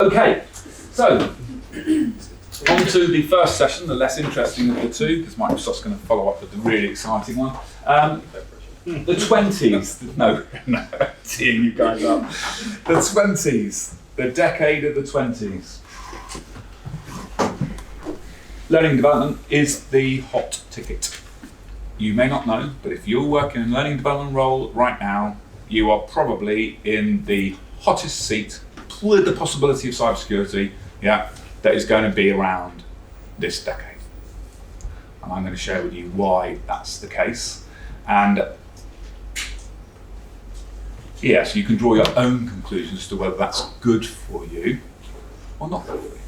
Okay, so on to the first session, the less interesting of the two, because Microsoft's going to follow up with the really exciting one. The 20s, no, teeing you guys up. The 20s, the decade of the 20s. Learning and development is the hot ticket. You may not know, but if you're working in a learning and development role right now, you are probably in the hottest seat with the possibility of cybersecurity, that is going to be around this decade. And I'm going to share with you why that's the case. And yes, you can draw your own conclusions as to whether that's good for you or not good for you.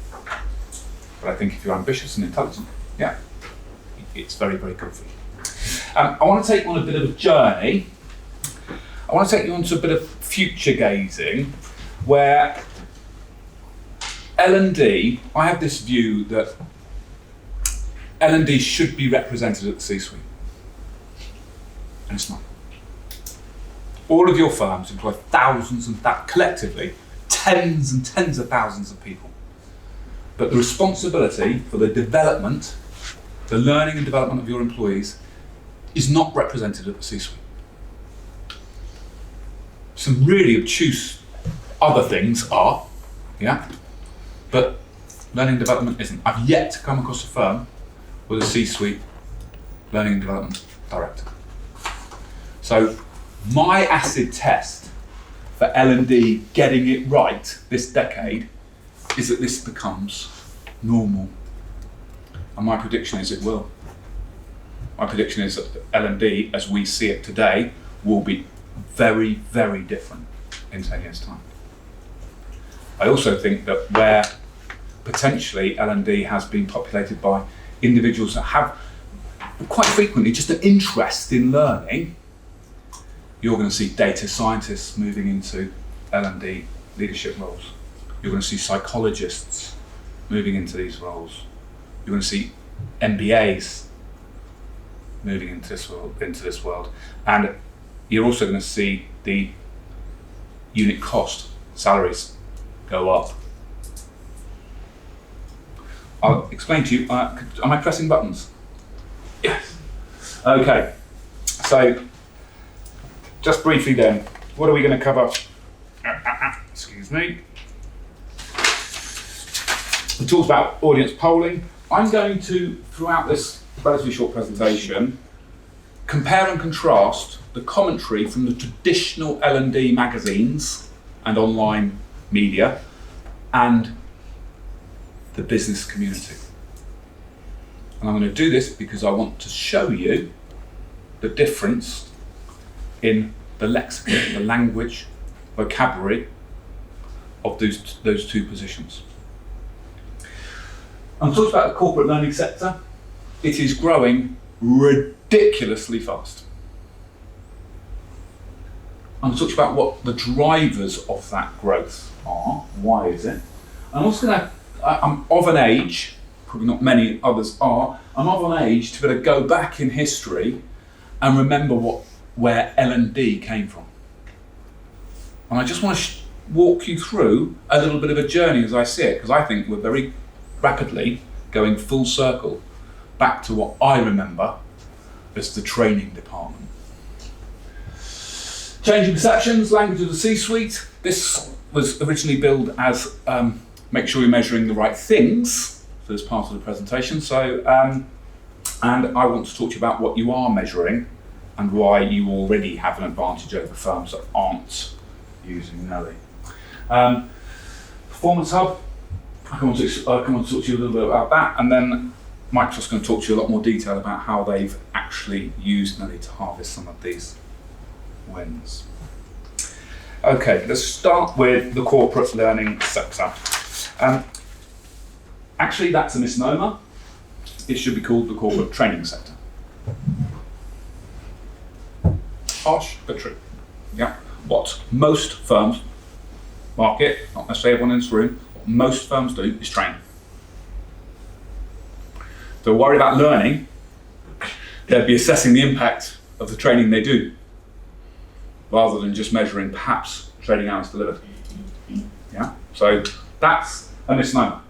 But I think if you're ambitious and intelligent, it's very, very good for you. I want to take you on a bit of a journey. I want to take you on to a bit of future gazing, where L&D, I have this view that L&D should be represented at the C-suite. And it's not. All of your firms employ thousands and collectively, tens and tens of thousands of people. But the responsibility for the development, the learning and development of your employees is not represented at the C-suite. Some really obtuse other things are, but learning and development isn't. I've yet to come across a firm with a C-suite learning and development director. So my acid test for L&D getting it right this decade is that this becomes normal. And my prediction is it will. My prediction is that L&D, as we see it today, will be very, very different in 10 years' time. I also think that where potentially L&D has been populated by individuals that have quite frequently just an interest in learning, you're going to see data scientists moving into L&D leadership roles. You're going to see psychologists moving into these roles. You're going to see MBAs moving into this world. And you're also going to see the unit cost, salaries, go up. I'll explain to you, am I pressing buttons? Yes. Okay, so just briefly then, what are we going to cover? Excuse me. We talked about audience polling. I'm going to, throughout this relatively short presentation, compare and contrast the commentary from the traditional L&D magazines and online media and the business community. And I'm going to do this because I want to show you the difference in the lexicon, the language, vocabulary of those two positions. I'm talking about the corporate learning sector. It is growing ridiculously fast. I'm talking about what the drivers of that growth are. Why is it? I'm also I'm of an age, probably not many others are, I'm of an age to be able to go back in history and remember where L&D came from. And I just want to walk you through a little bit of a journey as I see it, because I think we're very rapidly going full circle back to what I remember as the training department. Changing perceptions, language of the C-suite. This was originally billed as make sure you're measuring the right things for this part of the presentation. So, and I want to talk to you about what you are measuring and why you already have an advantage over firms that aren't using Nelly. Performance Hub, I come on to talk to you a little bit about that, and then Microsoft's going to talk to you a lot more detail about how they've actually used Nelly to harvest some of these wins. Okay, let's start with the corporate learning sector. Actually, that's a misnomer. It should be called the corporate training sector. Harsh, but true. What most firms market, not necessarily everyone in this room, what most firms do is train. If they're worried about learning, they'd be assessing the impact of the training they do, rather than just measuring perhaps training hours delivered. So That's a misnomer.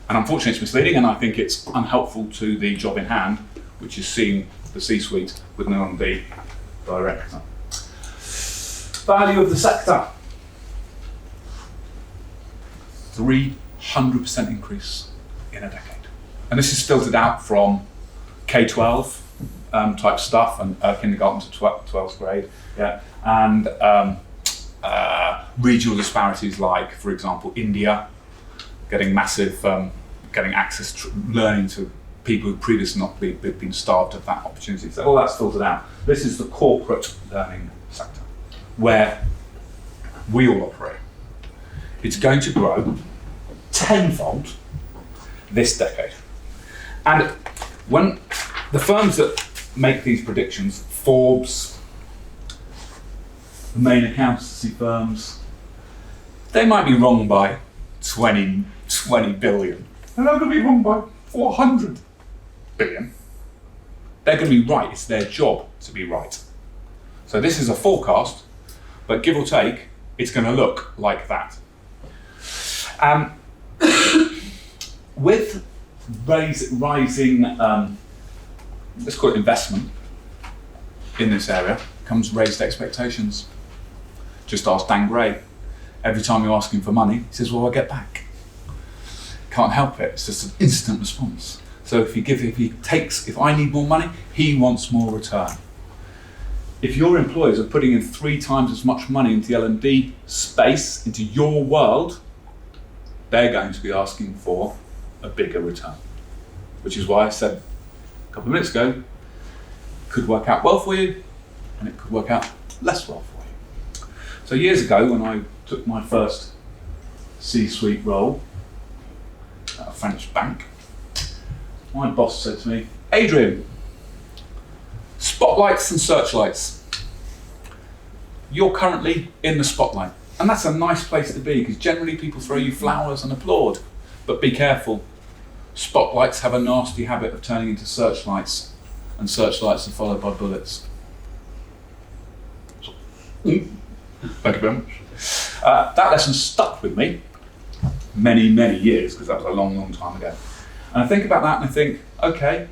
And unfortunately it's misleading, and I think it's unhelpful to the job in hand, which is seeing the C-suite with an L&D director. Value of the sector. 300% increase in a decade. And this is filtered out from K-12 type stuff, and kindergarten to 12th grade, yeah, and regional disparities like, for example, India, getting massive, getting access to learning to people who previously not been starved of that opportunity. So all that's filtered out. This is the corporate learning sector, where we all operate. It's going to grow tenfold this decade. And when the firms that make these predictions, Forbes, the main accountancy firms, they might be wrong by 20 billion. They're not going to be wrong by 400 billion. They're going to be right. It's their job to be right. So this is a forecast, but give or take, it's going to look like that. With rising, let's call it investment in this area, comes raised expectations. Just ask Dan Gray. Every time you ask him for money, he says, well, I'll get back. Can't help it, it's just an instant response. So if I need more money, he wants more return. If your employers are putting in 3 times as much money into the L&D space, into your world, they're going to be asking for a bigger return. Which is why I said a couple of minutes ago, it could work out well for you, and it could work out less well for you. So years ago, when I took my first C-suite role at a French bank, my boss said to me, Adrian, spotlights and searchlights. You're currently in the spotlight. And that's a nice place to be, because generally people throw you flowers and applaud. But be careful. Spotlights have a nasty habit of turning into searchlights, and searchlights are followed by bullets. Thank you very much. That lesson stuck with me many, many years, because that was a long, long time ago. And I think about that and I think, okay,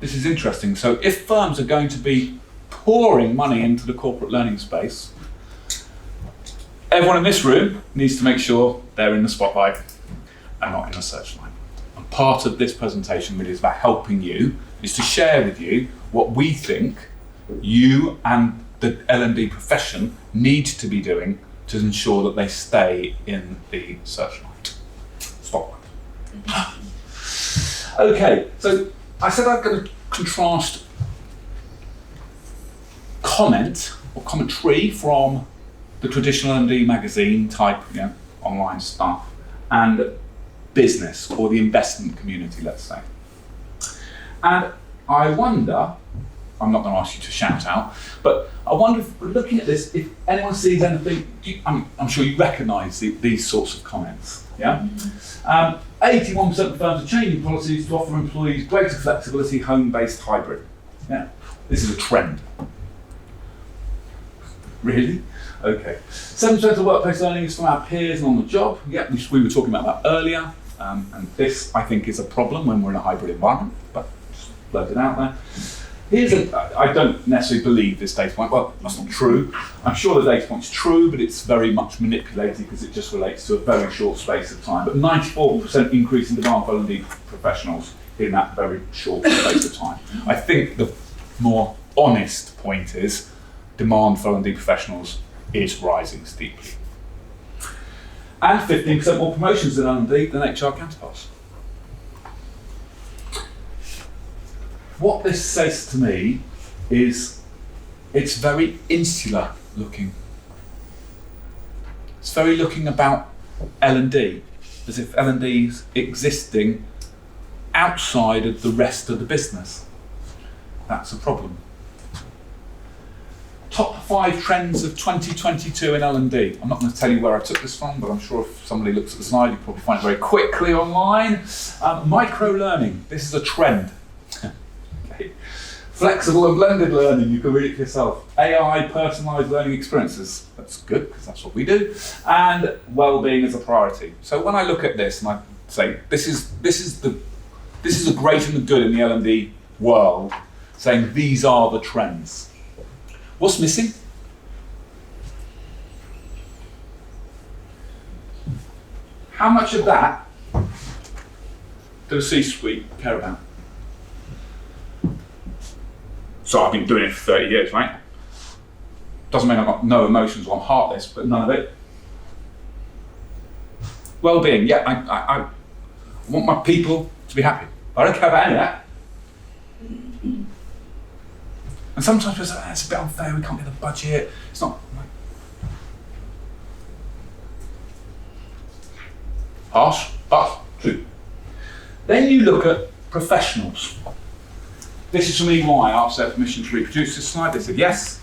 this is interesting. So if firms are going to be pouring money into the corporate learning space, everyone in this room needs to make sure they're in the spotlight and not in the searchlight. And part of this presentation really is about helping you, is to share with you what we think you and the L&D profession need to be doing to ensure that they stay in the searchlight, spotlight. Okay, so I said I'm going to contrast comment or commentary from the traditional L&D magazine type, online stuff, and business or the investment community, let's say. And I wonder, I'm not going to ask you to shout out, but I wonder if, looking at this, if anyone sees anything, I'm sure you recognise these sorts of comments, yeah? 81% of firms are changing policies to offer employees greater flexibility, home-based hybrid. Yeah, this is a trend. Really? Okay. 7% of workplace learning is from our peers and on the job. Yeah, we were talking about that earlier. And this, I think, is a problem when we're in a hybrid environment, but just float it out there. I don't necessarily believe this data point. Well, that's not true. I'm sure the data point's true, but it's very much manipulated because it just relates to a very short space of time. But 94% increase in demand for L&D professionals in that very short space of time. I think the more honest point is demand for L&D professionals is rising steeply. And 15% more promotions in L&D than HR counterparts. What this says to me is it's very insular looking. It's very looking about L&D, as if L&D is existing outside of the rest of the business. That's a problem. Top 5 trends of 2022 in L&D. I'm not going to tell you where I took this from, but I'm sure if somebody looks at the slide, you'll probably find it very quickly online. Micro-learning. This is a trend. Okay. Flexible and blended learning, you can read it for yourself. AI, personalised learning experiences, that's good because that's what we do. And well-being as a priority. So when I look at this and I say, this is the great and the good in the L&D world, saying these are the trends. What's missing? How much of that does the C-suite care about? So I've been doing it for 30 years, right? Doesn't mean I've got no emotions or I'm heartless, but none of it. Well-being, yeah, I want my people to be happy. I don't care about any of that. And sometimes people say, it's a bit unfair, we can't get the budget. It's not like harsh, but true. Then you look at professionals. This is for me why I asked their permission to reproduce this slide. They said yes.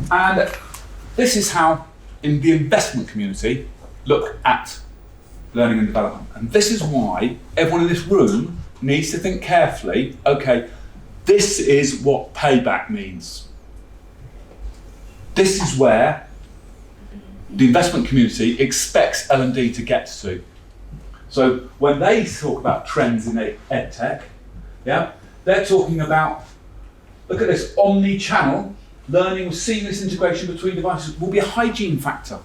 And this is how, in the investment community, look at learning and development. And this is why everyone in this room needs to think carefully, okay, this is what payback means. This is where the investment community expects L&D to get to. So when they talk about trends in EdTech, yeah, they're talking about, look at this, omni-channel learning with seamless integration between devices will be a hygiene factor.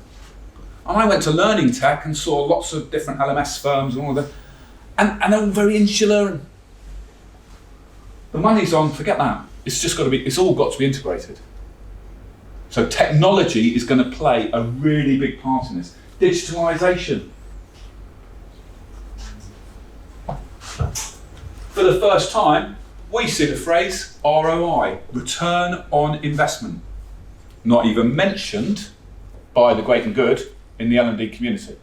And I went to Learning Tech and saw lots of different LMS firms and all of that, and they're all very insular. And the money's on, forget that. It's just got to be, it's all got to be integrated. So technology is going to play a really big part in this. Digitalisation. For the first time, we see the phrase ROI, return on investment. Not even mentioned by the great and good in the L&D community.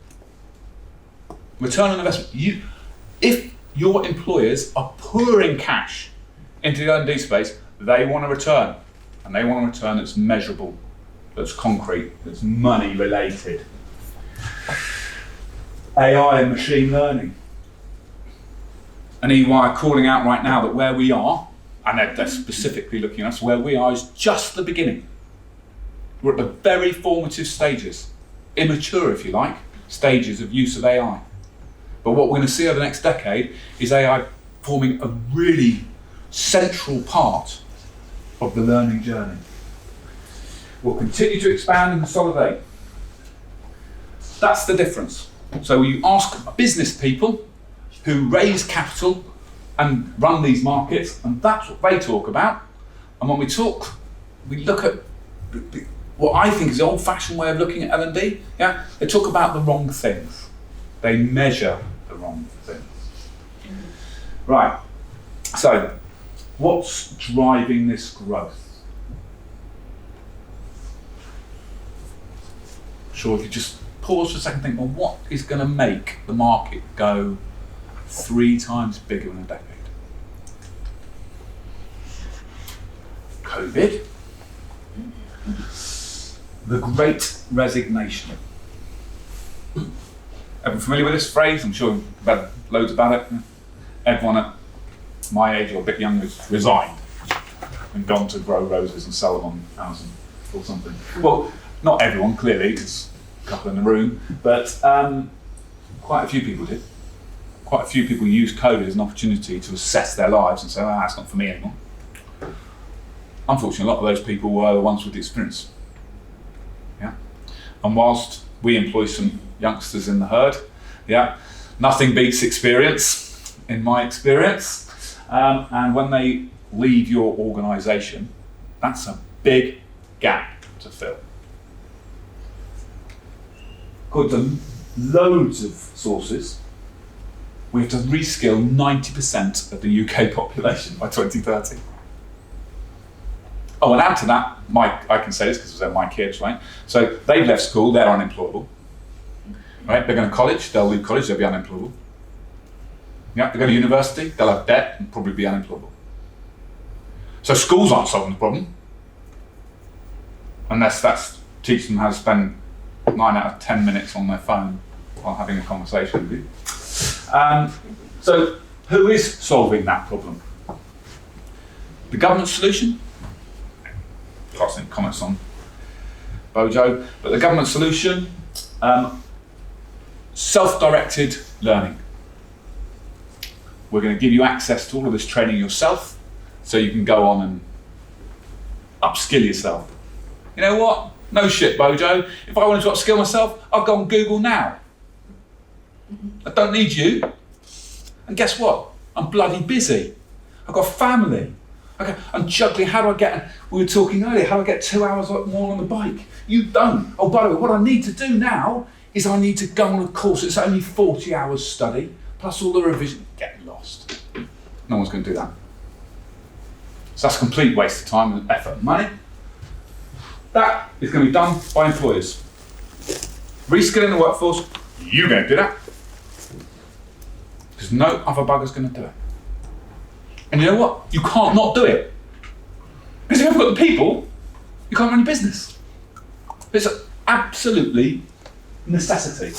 Return on investment. If your employers are pouring cash into the L&D space, they want a return. And they want a return that's measurable, that's concrete, that's money related. AI and machine learning. And EY are calling out right now that where we are, and they're specifically looking at us, where we are is just the beginning. We're at the very formative stages, immature if you like, stages of use of AI. But what we're going to see over the next decade is AI forming a really central part of the learning journey. We'll continue to expand and consolidate. That's the difference. So you ask business people who raise capital and run these markets, and that's what they talk about. And when we talk, we look at what I think is the old-fashioned way of looking at L&D. Yeah, they talk about the wrong things. They measure the wrong things. Right. So, what's driving this growth? Sure, if you just pause for a second and think, well, what is going to make the market go 3 times bigger in a decade? COVID, the Great Resignation. Everyone familiar with this phrase? I'm sure you've read loads about it. Everyone at my age or a bit younger has resigned and gone to grow roses and sell them on Amazon or something. Well, not everyone, clearly, there's a couple in the room, but quite a few people did. Quite a few people used COVID as an opportunity to assess their lives and say, oh, that's not for me anymore. Unfortunately, a lot of those people were the ones with the experience. Yeah. And whilst we employ some youngsters in the herd, yeah, nothing beats experience, in my experience. And when they leave your organisation, that's a big gap to fill. According to loads of sources, we have to reskill 90% of the UK population by 2030. Oh, and add to that, I can say this because they're my kids, right? So they've left school, they're unemployable. Right? They're going to college, they'll leave college, they'll be unemployable. Yeah, they go to university, they'll have debt and probably be unemployable. So schools aren't solving the problem, unless that's teaching them how to spend 9 out of 10 minutes on their phone while having a conversation with you. So who is solving that problem? The government solution, casting comments on Bojo, but the government solution, self-directed learning. We're going to give you access to all of this training yourself, so you can go on and upskill yourself. You know what? No shit, Bojo. If I wanted to upskill myself, I'd go on Google now. I don't need you. And guess what? I'm bloody busy. I've got a family. Okay, I'm juggling. How do I get, we were talking earlier, how do I get 2 hours more on the bike? You don't. Oh, by the way, what I need to do now is I need to go on a course. It's only 40 hours study, plus all the revision. Get lost. No one's going to do that. So that's a complete waste of time and effort and money. That is going to be done by employers. Reskilling the workforce, you're going to do that. Because no other bugger's going to do it. And you know what? You can't not do it. Because if you haven't got the people, you can't run your business. It's absolutely necessity.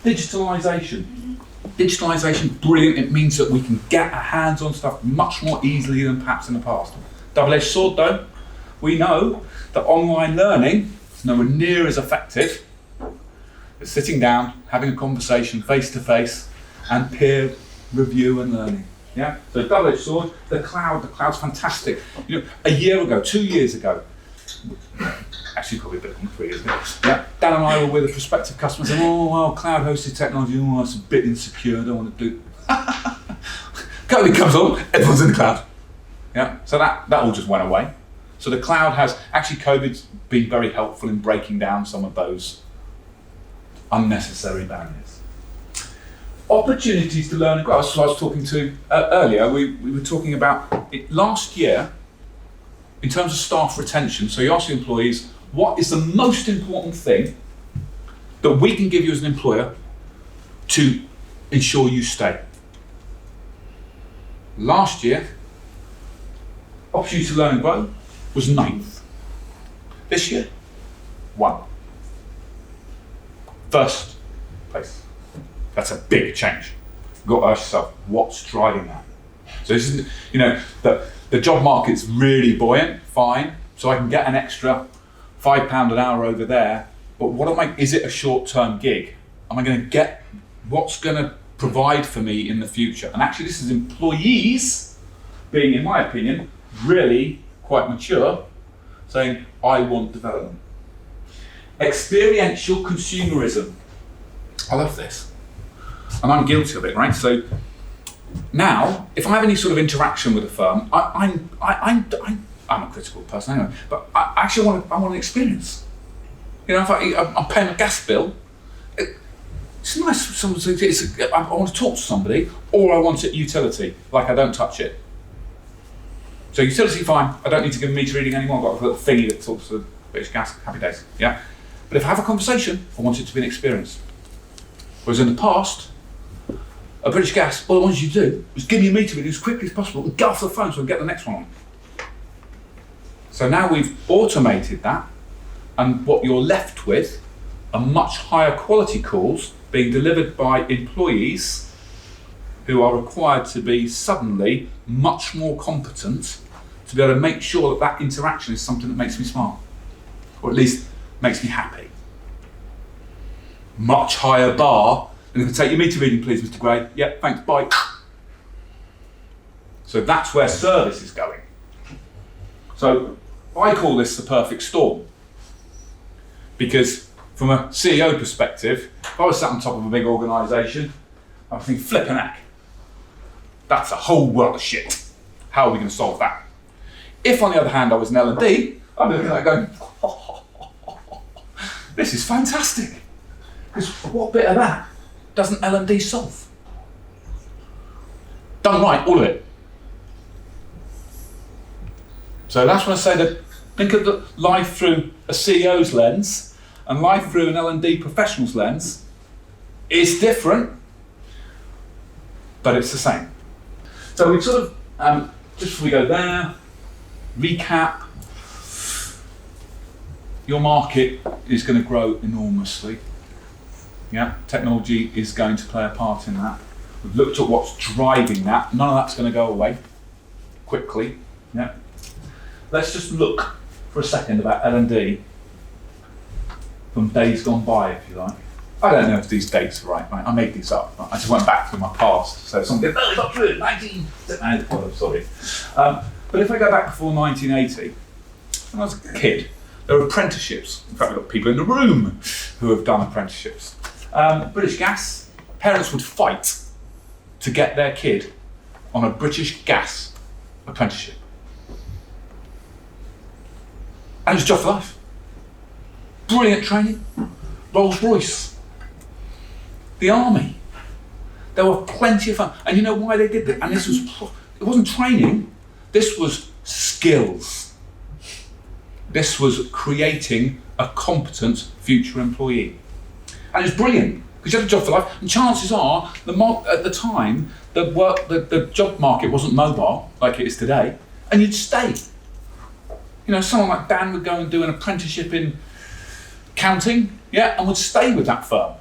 Digitalisation. Digitalisation, brilliant. It means that we can get our hands on stuff much more easily than perhaps in the past. Double-edged sword though, we know that online learning is nowhere near as effective as sitting down, having a conversation face-to-face and peer review and learning. Yeah. So double-edged sword, the cloud's fantastic. You know, a year ago, 2 years ago, actually probably a bit more, 3 years ago, yeah, Dan and I were with a prospective customer saying, oh well, cloud-hosted technology, oh that's a bit insecure, I don't want to do. COVID comes on, everyone's in the cloud. Yeah. So that all just went away. So the cloud has, actually COVID's been very helpful in breaking down some of those unnecessary barriers. Opportunities to learn and grow. That's what I was talking to earlier. We were talking about it last year in terms of staff retention. So you ask the employees, what is the most important thing that we can give you as an employer to ensure you stay? Last year, opportunity to learn and grow was 9th. This year, 1. First place. That's a big change. You've got to ask yourself, what's driving that? So this is, you know, the job market's really buoyant, fine. So I can get an extra £5 an hour over there, but is it a short-term gig? Am I going to get what's going to provide for me in the future? And actually this is employees being, in my opinion, really quite mature, saying, I want development. Experiential consumerism. I love this. And I'm guilty of it, right? So now, if I have any sort of interaction with a firm, I'm a critical person anyway, but I actually want an experience. You know, if I'm paying a gas bill, it's nice for someone to, I want to talk to somebody, or I want it utility, like I don't touch it. So utility, fine, I don't need to give a meter reading anymore, I've got a little thingy that talks to the British Gas, happy days, yeah? But if I have a conversation, I want it to be an experience. Whereas in the past, a British Gas, all I wanted you to do was give me a meter reading as quickly as possible and get off the phone so I can get the next one on. So now we've automated that, and what you're left with are much higher quality calls being delivered by employees who are required to be suddenly much more competent to be able to make sure that that interaction is something that makes me smile, or at least makes me happy. Much higher bar than if you take your meter reading please, Mr. Gray. Yep, thanks, bye. So that's where service is going. So I call this the perfect storm, because from a CEO perspective, if I was sat on top of a big organisation, I would think, flippin' heck, that's a whole world of shit. How are we going to solve that? If, on the other hand, I was an L&D, I'd be looking at that going, this is fantastic. Because what bit of that doesn't L&D solve? Done right, all of it. So that's when I say that think of the life through a CEO's lens and life through an L&D professional's lens. It's different, but it's the same. So we sort of, just before we go there, recap. Your market is going to grow enormously. Yeah, technology is going to play a part in that. We've looked at what's driving that. None of that's going to go away quickly. Yeah, let's just look for a second about L&D from days gone by, if you like. I don't know if these dates are right. I made these up. I just went back to my past. So someone goes, no, it's not true, 19... Oh, sorry. But if I go back before 1980, when I was a kid, there were apprenticeships. In fact, we've got people in the room who have done apprenticeships. British Gas, parents would fight to get their kid on a British Gas apprenticeship. And it was job for life. Brilliant training. Rolls Royce. The army. There were plenty of fun. And you know why they did that? And this was, it wasn't training, this was skills. This was creating a competent future employee. And it's brilliant, because you had a job for life, and chances are, at the time, the job market wasn't mobile like it is today, and you'd stay. You know, someone like Dan would go and do an apprenticeship in counting, yeah, and would stay with that firm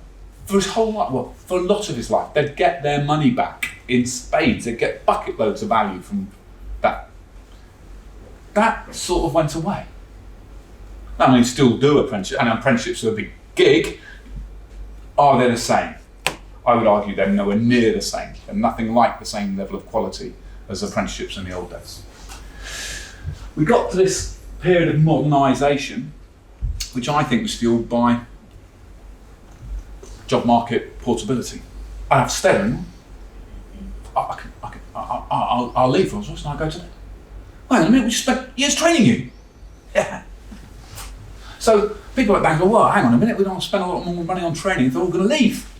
for his whole life, well, for a lot of his life. They'd get their money back in spades, they'd get bucket loads of value from that. That sort of went away. I mean, still do apprenticeships, and apprenticeships are a big gig. Are they the same? I would argue they're nowhere near the same, and nothing like the same level of quality as apprenticeships in the old days. We got to this period of modernisation, which I think was fueled by job market portability. I have to stay there anymore. I'll leave Rolls Royce and I'll go to that. Wait a minute, we just spent years training you. Yeah. So people like that go, well, hang on a minute, we don't spend a lot more money on training, they're all going to leave.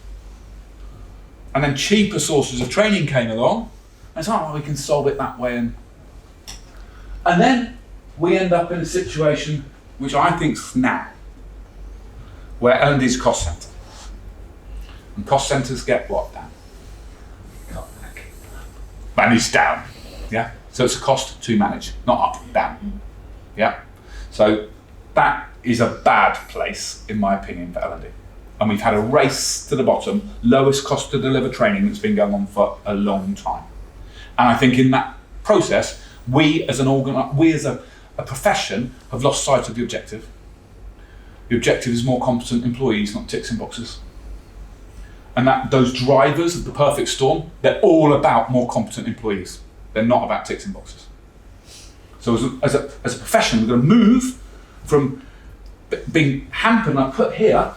And then cheaper sources of training came along, and it's like, well, we can solve it that way. And then we end up in a situation which I think's now, where L&D's a cost centre. And cost centres get what down? Cut back. Managed down. Yeah? So it's a cost to manage, not up, down. Yeah? So that is a bad place, in my opinion, for L&D. And we've had a race to the bottom, lowest cost to deliver training that's been going on for a long time. And I think in that process, we as a profession have lost sight of the objective. The objective is more competent employees, not ticks in boxes. And that those drivers of the perfect storm, they're all about more competent employees. They're not about ticks in boxes. So as a profession, we're going to move from being hampered, and I put here,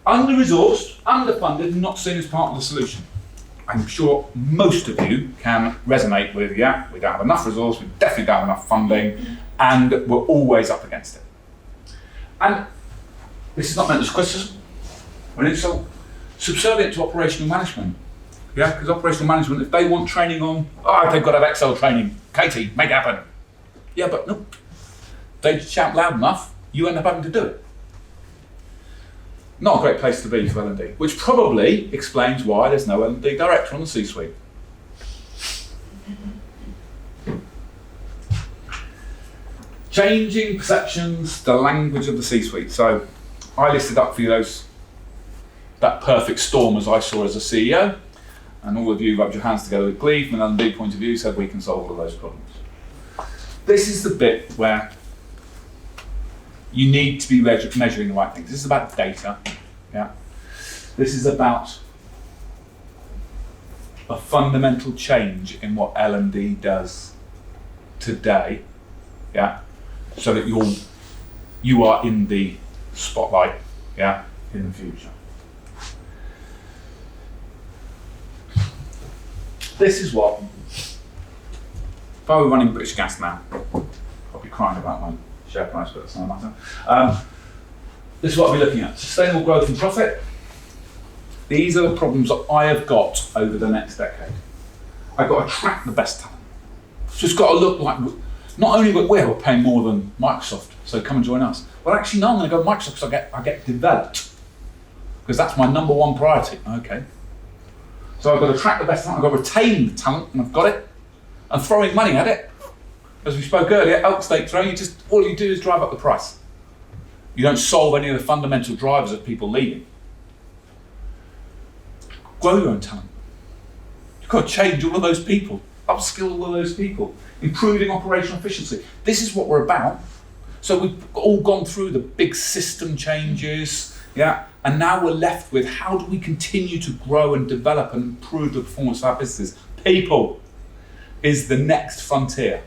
under-resourced, underfunded, and not seen as part of the solution. I'm sure most of you can resonate with, yeah, we don't have enough resource, we definitely don't have enough funding, and we're always up against it. And this is not meant as criticism, when it's so subservient to operational management. Yeah, because operational management, if they want training on, they've got to have Excel training, Katie, make it happen. Yeah, but no, they shout loud enough, you end up having to do it. Not a great place to be for L&D, which probably explains why there's no L&D director on the C-suite. Changing perceptions, the language of the C-suite. So I listed up for you that perfect storm as I saw as a CEO, and all of you rubbed your hands together with glee from an L&D point of view, said we can solve all of those problems. This is the bit where you need to be measuring the right things. This is about data, yeah. This is about a fundamental change in what L&D does today, yeah, so that you are in the spotlight, yeah, in the future. This is what, if I were running British Gas now, I'd be crying about my share price, but that's not a matter. This is what I'll be looking at. Sustainable growth and profit. These are the problems that I have got over the next decade. I've got to attract the best talent. So it's got to look like, not only that we're paying more than Microsoft, so come and join us. Well, actually, no, I'm going to go Microsoft because I get developed. Because that's my number one priority. Okay. So I've got to attract the best talent, I've got to retain the talent, and I've got it. And throwing money at it, as we spoke earlier, elk stake throwing, all you do is drive up the price. You don't solve any of the fundamental drivers of people leaving. Grow your own talent. You've got to change all of those people. upskill all those people, improving operational efficiency. This is what we're about. So we've all gone through the big system changes, yeah, and now we're left with how do we continue to grow and develop and improve the performance of our businesses? People is the next frontier.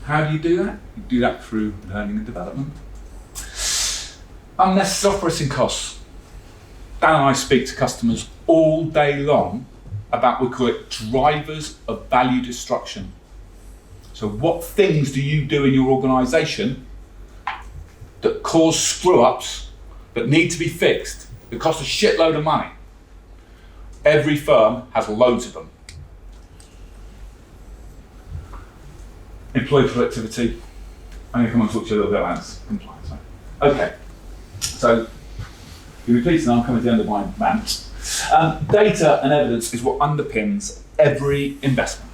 How do you do that? You do that through learning and development. Unnecessary operating costs. Dan and I speak to customers all day long about, we call it drivers of value destruction. So what things do you do in your organisation that cause screw-ups that need to be fixed, that cost a shitload of money? Every firm has loads of them. Employee productivity. I'm going to come and talk to you a little bit about compliance. Okay, so you'll be pleased to know I'm coming to the end of my rant. Data and evidence is what underpins every investment.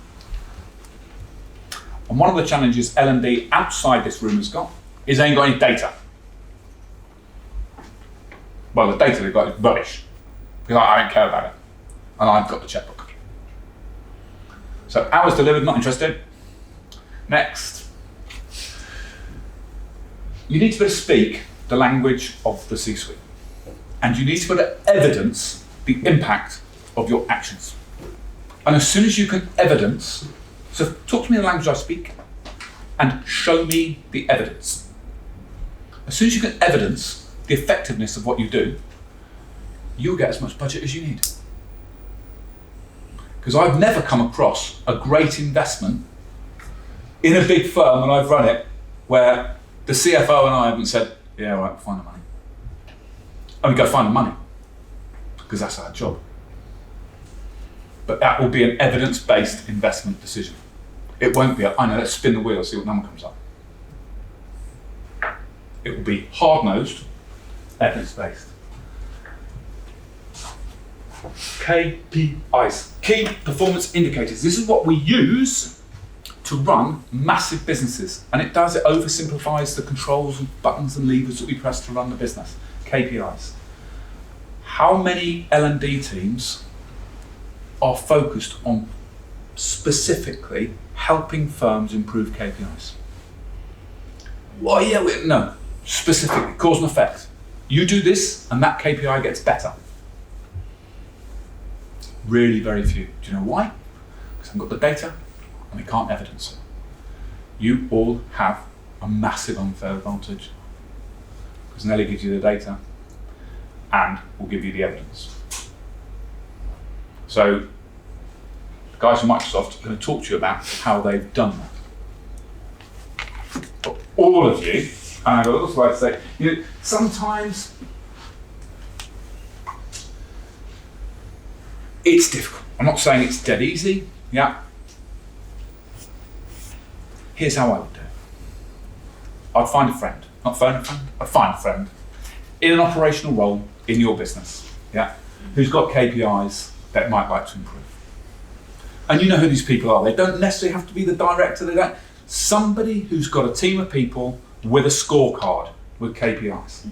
And one of the challenges L&D outside this room has got is they ain't got any data. Well, the data they've got is rubbish, because I don't care about it, and I've got the checkbook. So hours delivered, not interested. Next. You need to be able to speak the language of the C-suite, and you need to be able to evidence the impact of your actions. And as soon as you can evidence, so talk to me in the language I speak, and show me the evidence. As soon as you can evidence the effectiveness of what you do, you'll get as much budget as you need. Because I've never come across a great investment in a big firm, and I've run it, where the CFO and I haven't said, yeah, all right, find the money. And we go find the money, because that's our job. But that will be an evidence-based investment decision. It won't be, I know, let's spin the wheel, see what number comes up. It will be hard-nosed, evidence-based. KPIs, key performance indicators. This is what we use to run massive businesses, and it oversimplifies the controls and buttons and levers that we press to run the business. KPIs. How many L&D teams are focused on specifically helping firms improve KPIs? Well, yeah, no, specifically, cause and effect. You do this and that KPI gets better. Really very few. Do you know why? Because I've got the data and we can't evidence it. You all have a massive unfair advantage, because Nelly gives you the data and will give you the evidence. So the guys from Microsoft are going to talk to you about how they've done that. For all of you, and I've got a little slide to say, sometimes it's difficult. I'm not saying it's dead easy, yeah. Here's how I would do it. I'd find a friend, not phone a friend, I'd find a friend in an operational role in your business, yeah, who's got KPIs that might like to improve. And you know who these people are. They don't necessarily have to be the director, somebody who's got a team of people with a scorecard with KPIs.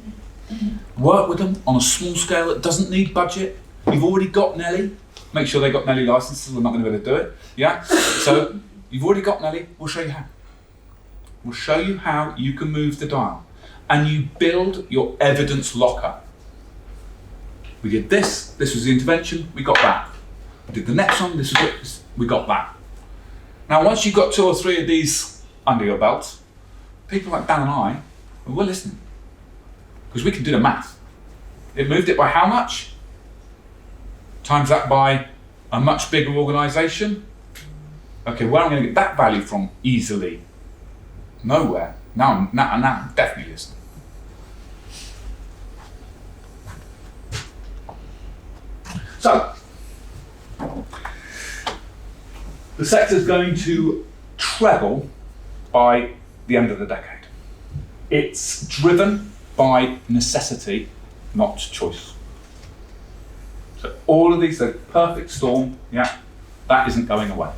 Work with them on a small scale that doesn't need budget. You've already got Nelly. Make sure they got Nelly licenses, we're not going to be able to do it, yeah? So you've already got Nelly, we'll show you how. We'll show you how you can move the dial. And you build your evidence locker. We did this was the intervention, we got that. We did the next one, this was it, we got that. Now once you've got 2 or 3 of these under your belt, people like Dan and I, we're listening. Because we can do the math. It moved it by how much? Times that by a much bigger organisation. Okay, where am I going to get that value from easily? Nowhere. Now I'm definitely listening. So, the sector's going to treble by the end of the decade. It's driven by necessity, not choice. So all of these, the perfect storm, yeah, that isn't going away.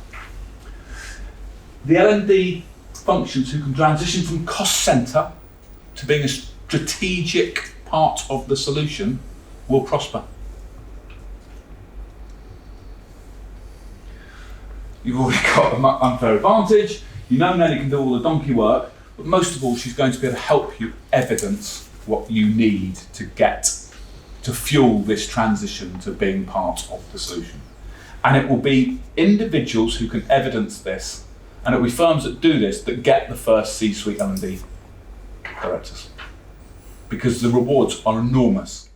The L&D functions who can transition from cost centre to being a strategic part of the solution will prosper. You've already got an unfair advantage. You know Nelly can do all the donkey work, but most of all, she's going to be able to help you evidence what you need to fuel this transition to being part of the solution. And it will be individuals who can evidence this, and it will be firms that do this that get the first C-suite L&D directors, because the rewards are enormous.